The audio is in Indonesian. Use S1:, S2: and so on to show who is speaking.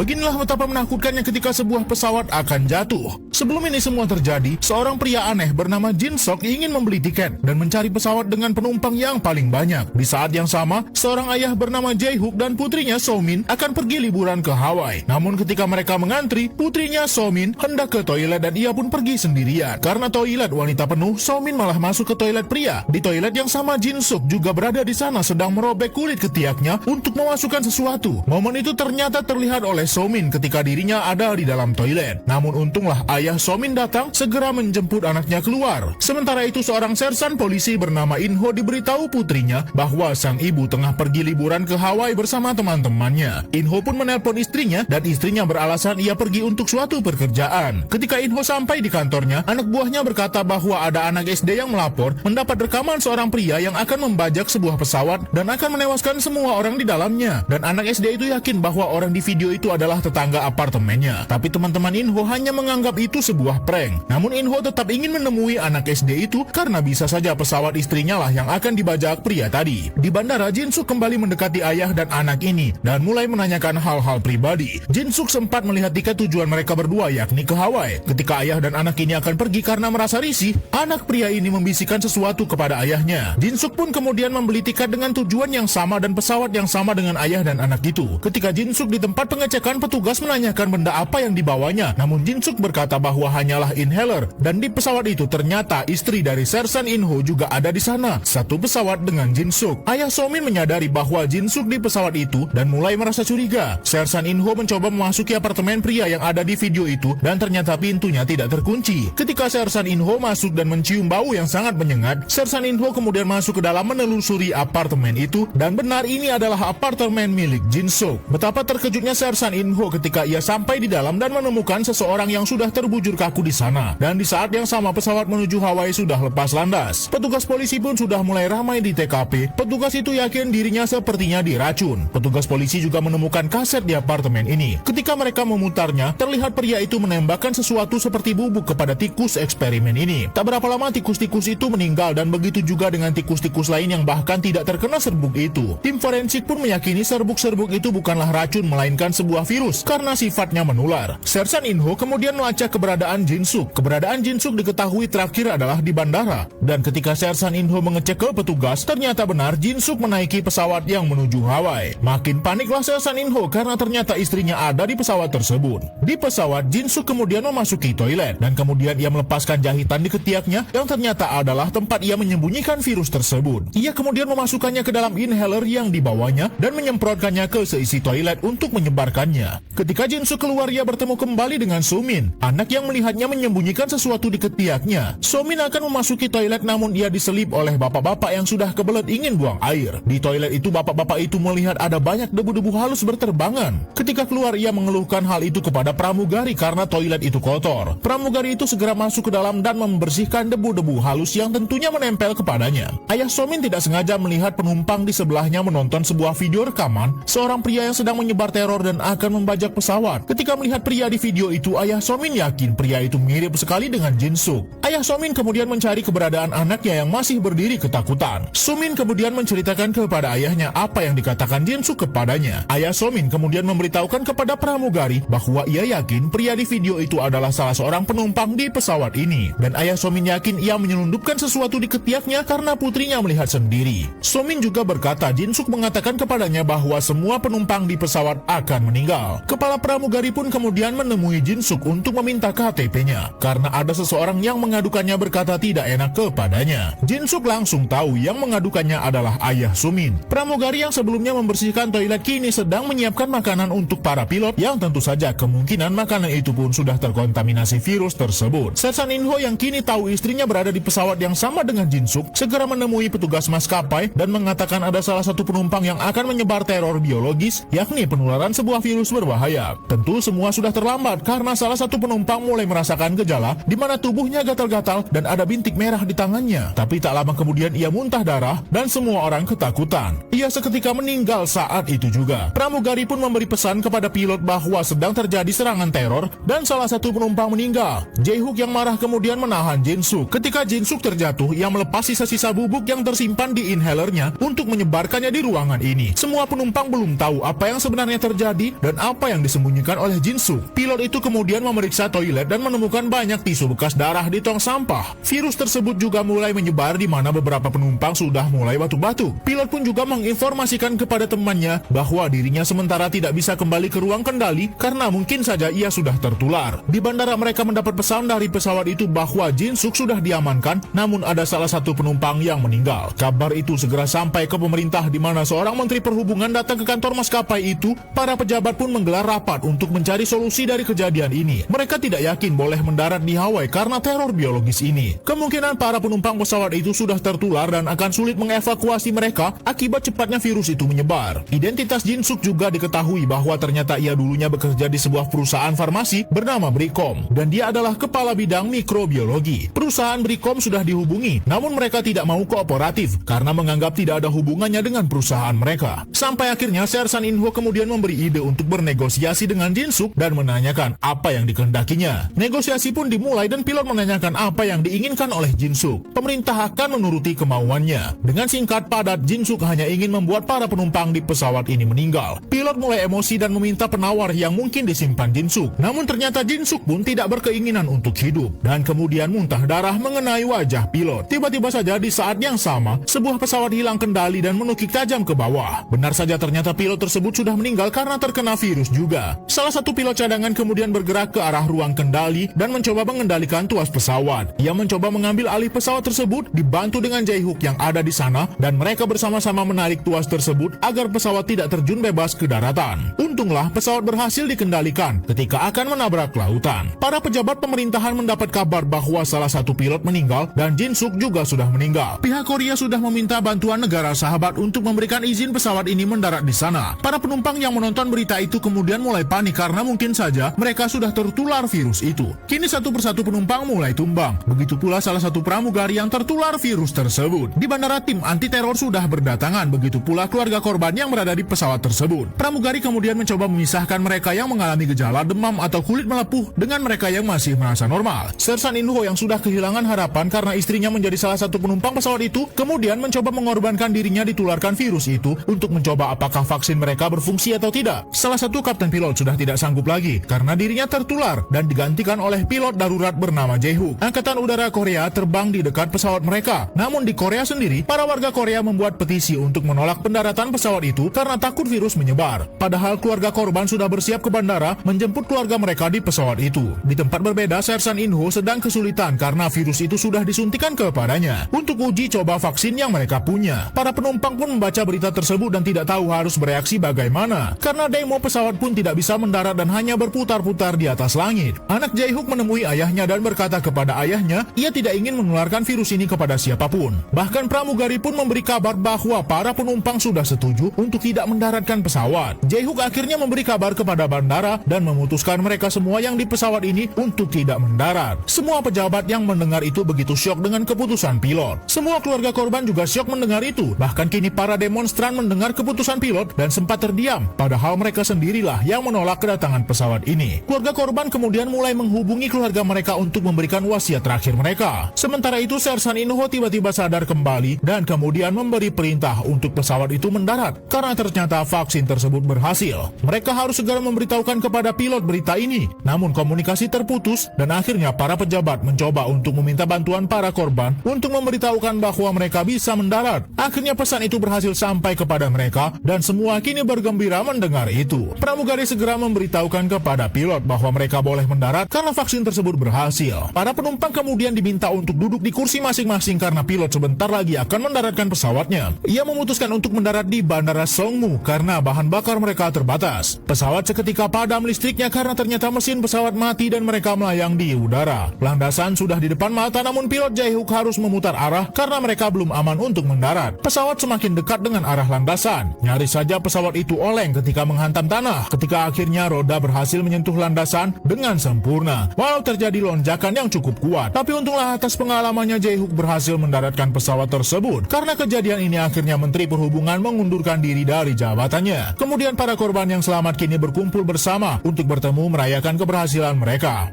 S1: Beginilah betapa menakutkannya ketika sebuah pesawat akan jatuh. Sebelum ini semua terjadi, seorang pria aneh bernama Jin Sok ingin membeli tiket dan mencari pesawat dengan penumpang yang paling banyak. Di saat yang sama, seorang ayah bernama Jae-hook dan putrinya So-min akan pergi liburan ke Hawaii. Namun ketika mereka mengantri, putrinya So-min hendak ke toilet dan ia pun pergi sendirian. Karena toilet wanita penuh, So-min malah masuk ke toilet pria. Di toilet yang sama, Jin Sok juga berada di sana sedang merobek kulit ketiaknya untuk memasukkan sesuatu. Momen itu ternyata terlihat oleh So-min ketika dirinya ada di dalam toilet. Namun untunglah ayah So-min datang segera menjemput anaknya keluar. Sementara itu seorang sersan polisi bernama In-ho diberitahu putrinya bahwa sang ibu tengah pergi liburan ke Hawaii bersama teman-temannya. In-ho pun menelpon istrinya dan istrinya beralasan ia pergi untuk suatu pekerjaan. Ketika In-ho sampai di kantornya, anak buahnya berkata bahwa ada anak SD yang melapor mendapat rekaman seorang pria yang akan membajak sebuah pesawat dan akan menewaskan semua orang di dalamnya. Dan anak SD itu yakin bahwa orang di video itu adalah tetangga apartemennya. Tapi teman-teman In-ho hanya menganggap itu sebuah prank. Namun In-ho tetap ingin menemui anak SD itu karena bisa saja pesawat istrinya lah yang akan dibajak pria tadi. Di bandara, Jin-suk kembali mendekati ayah dan anak ini dan mulai menanyakan hal-hal pribadi. Jin-suk sempat melihat tiket tujuan mereka berdua yakni ke Hawaii. Ketika ayah dan anak ini akan pergi karena merasa risih, anak pria ini membisikkan sesuatu kepada ayahnya. Jin-suk pun kemudian membeli tiket dengan tujuan yang sama dan pesawat yang sama dengan ayah dan anak itu. Ketika Jin-suk di tempat pengecekan, petugas menanyakan benda apa yang dibawanya. Namun Jin-suk berkata bahwa hanyalah inhaler dan di pesawat itu ternyata istri dari Sersan In-ho juga ada di sana. Satu pesawat dengan Jin-suk. Ayah So-min menyadari bahwa Jin-suk di pesawat itu dan mulai merasa curiga. Sersan In-ho mencoba memasuki apartemen pria yang ada di video itu dan ternyata pintunya tidak terkunci. Ketika Sersan In-ho masuk dan mencium bau yang sangat menyengat, Sersan In-ho kemudian masuk ke dalam menelusuri apartemen itu dan benar ini adalah apartemen milik Jin-suk. Betapa terkejutnya Sersan In-ho ketika ia sampai di dalam dan menemukan seseorang yang sudah terbujur kaku di sana. Dan di saat yang sama pesawat menuju Hawaii sudah lepas landas. Petugas polisi pun sudah mulai ramai di TKP. Petugas itu yakin dirinya sepertinya diracun. Petugas polisi juga menemukan kaset di apartemen ini. Ketika mereka memutarnya, terlihat pria itu menembakkan sesuatu seperti bubuk kepada tikus eksperimen ini. Tak berapa lama tikus-tikus itu meninggal dan begitu juga dengan tikus-tikus lain yang bahkan tidak terkena serbuk itu. Tim forensik pun meyakini serbuk-serbuk itu bukanlah racun melainkan sebuah virus karena sifatnya menular. Sersan In-ho kemudian melacak keberadaan Jin-suk. Keberadaan Jin-suk diketahui terakhir adalah di bandara. Dan ketika Sersan In-ho mengecek ke petugas, ternyata benar Jin-suk menaiki pesawat yang menuju Hawaii. Makin paniklah Sersan In-ho karena ternyata istrinya ada di pesawat tersebut. Di pesawat, Jin-suk kemudian memasuki toilet dan kemudian ia melepaskan jahitan di ketiaknya yang ternyata adalah tempat ia menyembunyikan virus tersebut. Ia kemudian memasukkannya ke dalam inhaler yang dibawanya dan menyemprotkannya ke seisi toilet untuk menyebarkannya. Ketika Jin-suk keluar, ia bertemu kembali dengan So-min, anak yang melihatnya menyembunyikan sesuatu di ketiaknya. So-min akan memasuki toilet namun ia diselip oleh bapak-bapak yang sudah kebelet ingin buang air. Di toilet itu bapak-bapak itu melihat ada banyak debu-debu halus berterbangan. Ketika keluar ia mengeluhkan hal itu kepada pramugari karena toilet itu kotor. Pramugari itu segera masuk ke dalam dan membersihkan debu-debu halus yang tentunya menempel kepadanya. Ayah So-min tidak sengaja melihat penumpang di sebelahnya menonton sebuah video rekaman seorang pria yang sedang menyebar teror dan akan membajak pesawat. Ketika melihat pria di video itu, ayah So-min yakin pria itu mirip sekali dengan Jin-suk. Ayah So-min kemudian mencari keberadaan anaknya yang masih berdiri ketakutan. So-min kemudian menceritakan kepada ayahnya apa yang dikatakan Jin-suk kepadanya. Ayah So-min kemudian memberitahukan kepada pramugari bahwa ia yakin pria di video itu adalah salah seorang penumpang di pesawat ini. Dan ayah So-min yakin ia menyelundupkan sesuatu di ketiaknya karena putrinya melihat sendiri. So-min juga berkata Jin-suk mengatakan kepadanya bahwa semua penumpang di pesawat akan meninggal. Kepala pramugari pun kemudian menemui Jin-suk untuk meminta KTP-nya karena ada seseorang yang mengadukannya berkata tidak enak kepadanya. Jin-suk langsung tahu yang mengadukannya adalah ayah So-min. Pramugari yang sebelumnya membersihkan toilet kini sedang menyiapkan makanan untuk para pilot yang tentu saja kemungkinan makanan itu pun sudah terkontaminasi virus tersebut. Sersan In-ho yang kini tahu istrinya berada di pesawat yang sama dengan Jin-suk segera menemui petugas maskapai dan mengatakan ada salah satu penumpang yang akan menyebar teror biologis yakni penularan sebuah virus berbahaya. Tentu semua sudah terlambat karena salah satu penumpang mulai merasakan gejala di mana tubuhnya gatal-gatal dan ada bintik merah di tangannya. Tapi tak lama kemudian ia muntah darah dan semua orang ketakutan. Ia seketika meninggal saat itu juga. Pramugari pun memberi pesan kepada pilot bahwa sedang terjadi serangan teror dan salah satu penumpang meninggal. Jae-hook yang marah kemudian menahan Jin-suk. Ketika Jin-suk terjatuh, ia melepas sisa-sisa bubuk yang tersimpan di inhalernya untuk menyebarkannya di ruangan ini. Semua penumpang belum tahu apa yang sebenarnya terjadi dan dan apa yang disembunyikan oleh Jin Suk. Pilot itu kemudian memeriksa toilet dan menemukan banyak tisu bekas darah di tong sampah. Virus tersebut juga mulai menyebar di mana beberapa penumpang sudah mulai batuk-batuk. Pilot pun juga menginformasikan kepada temannya bahwa dirinya sementara tidak bisa kembali ke ruang kendali karena mungkin saja ia sudah tertular. Di bandara mereka mendapat pesan dari pesawat itu bahwa Jin Suk sudah diamankan, namun ada salah satu penumpang yang meninggal. Kabar itu segera sampai ke pemerintah di mana seorang menteri perhubungan datang ke kantor maskapai itu. Para pejabat pun menggelar rapat untuk mencari solusi dari kejadian ini. Mereka tidak yakin boleh mendarat di Hawaii karena teror biologis ini. Kemungkinan para penumpang pesawat itu sudah tertular dan akan sulit mengevakuasi mereka akibat cepatnya virus itu menyebar. Identitas Jin Suk juga diketahui bahwa ternyata ia dulunya bekerja di sebuah perusahaan farmasi bernama Bricom dan dia adalah kepala bidang mikrobiologi. Perusahaan Bricom sudah dihubungi, namun mereka tidak mau kooperatif karena menganggap tidak ada hubungannya dengan perusahaan mereka. Sampai akhirnya Sersan Inho kemudian memberi ide untuk bernegosiasi dengan Jin Suk dan menanyakan apa yang dikehendakinya. Negosiasi pun dimulai dan pilot menanyakan apa yang diinginkan oleh Jin Suk. Pemerintah akan menuruti kemauannya. Dengan singkat padat, Jin Suk hanya ingin membuat para penumpang di pesawat ini meninggal. Pilot mulai emosi dan meminta penawar yang mungkin disimpan Jin Suk. Namun ternyata Jin Suk pun tidak berkeinginan untuk hidup dan kemudian muntah darah mengenai wajah pilot. Tiba-tiba saja di saat yang sama, sebuah pesawat hilang kendali dan menukik tajam ke bawah. Benar saja ternyata pilot tersebut sudah meninggal karena terkena virus juga. Salah satu pilot cadangan kemudian bergerak ke arah ruang kendali dan mencoba mengendalikan tuas pesawat. Ia mencoba mengambil alih pesawat tersebut dibantu dengan Jae-hook yang ada di sana dan mereka bersama-sama menarik tuas tersebut agar pesawat tidak terjun bebas ke daratan. Untunglah pesawat berhasil dikendalikan ketika akan menabrak lautan. Para pejabat pemerintahan mendapat kabar bahwa salah satu pilot meninggal dan Jin Suk juga sudah meninggal. Pihak Korea sudah meminta bantuan negara sahabat untuk memberikan izin pesawat ini mendarat di sana. Para penumpang yang menonton berita itu kemudian mulai panik karena mungkin saja mereka sudah tertular virus itu. Kini satu persatu penumpang mulai tumbang. Begitu pula salah satu pramugari yang tertular virus tersebut. Di bandara tim anti teror sudah berdatangan, begitu pula keluarga korban yang berada di pesawat tersebut. Pramugari kemudian mencoba memisahkan mereka yang mengalami gejala demam atau kulit melepuh dengan mereka yang masih merasa normal. Sersan Inho yang sudah kehilangan harapan karena istrinya menjadi salah satu penumpang pesawat itu, kemudian mencoba mengorbankan dirinya ditularkan virus itu untuk mencoba apakah vaksin mereka berfungsi atau tidak. Salah satu kapten pilot sudah tidak sanggup lagi karena dirinya tertular dan digantikan oleh pilot darurat bernama Jae-hook. Angkatan Udara Korea terbang di dekat pesawat mereka. Namun di Korea sendiri, para warga Korea membuat petisi untuk menolak pendaratan pesawat itu karena takut virus menyebar. Padahal keluarga korban sudah bersiap ke bandara menjemput keluarga mereka di pesawat itu. Di tempat berbeda, Sersan Inho sedang kesulitan karena virus itu sudah disuntikan kepadanya untuk uji coba vaksin yang mereka punya. Para penumpang pun membaca berita tersebut dan tidak tahu harus bereaksi bagaimana karena demo pesawat pun tidak bisa mendarat dan hanya berputar-putar di atas langit. Anak Jae-hook menemui ayahnya dan berkata kepada ayahnya ia tidak ingin menularkan virus ini kepada siapapun. Bahkan pramugari pun memberi kabar bahwa para penumpang sudah setuju untuk tidak mendaratkan pesawat. Jae-hook akhirnya memberi kabar kepada bandara dan memutuskan mereka semua yang di pesawat ini untuk tidak mendarat. Semua pejabat yang mendengar itu begitu syok dengan keputusan pilot. Semua keluarga korban juga syok mendengar itu. Bahkan kini para demonstran mendengar keputusan pilot dan sempat terdiam, padahal mereka sendirilah yang menolak kedatangan pesawat ini. Keluarga korban kemudian mulai menghubungi keluarga mereka untuk memberikan wasiat terakhir mereka. Sementara itu Sersan Inho tiba-tiba sadar kembali dan kemudian memberi perintah untuk pesawat itu mendarat karena ternyata vaksin tersebut berhasil. Mereka harus segera memberitahukan kepada pilot berita ini. Namun komunikasi terputus dan akhirnya para pejabat mencoba untuk meminta bantuan para korban untuk memberitahukan bahwa mereka bisa mendarat. Akhirnya pesan itu berhasil sampai kepada mereka dan semua kini bergembira mendengar itu. Pramugari segera memberitahukan kepada pilot bahwa mereka boleh mendarat karena vaksin tersebut berhasil. Para penumpang kemudian diminta untuk duduk di kursi masing-masing karena pilot sebentar lagi akan mendaratkan pesawatnya. Ia memutuskan untuk mendarat di Bandara Songmu karena bahan bakar mereka terbatas. Pesawat seketika padam listriknya karena ternyata mesin pesawat mati dan mereka melayang di udara. Landasan sudah di depan mata namun pilot Jae-hook harus memutar arah karena mereka belum aman untuk mendarat. Pesawat semakin dekat dengan arah landasan. Nyaris saja pesawat itu oleng ketika menghantam tanah. Ketika akhirnya roda berhasil menyentuh landasan dengan sempurna. Walau terjadi lonjakan yang cukup kuat, tapi untunglah atas pengalamannya Jae-hook berhasil mendaratkan pesawat tersebut. Karena kejadian ini akhirnya Menteri Perhubungan mengundurkan diri dari jabatannya. Kemudian para korban yang selamat kini berkumpul bersama untuk bertemu merayakan keberhasilan mereka.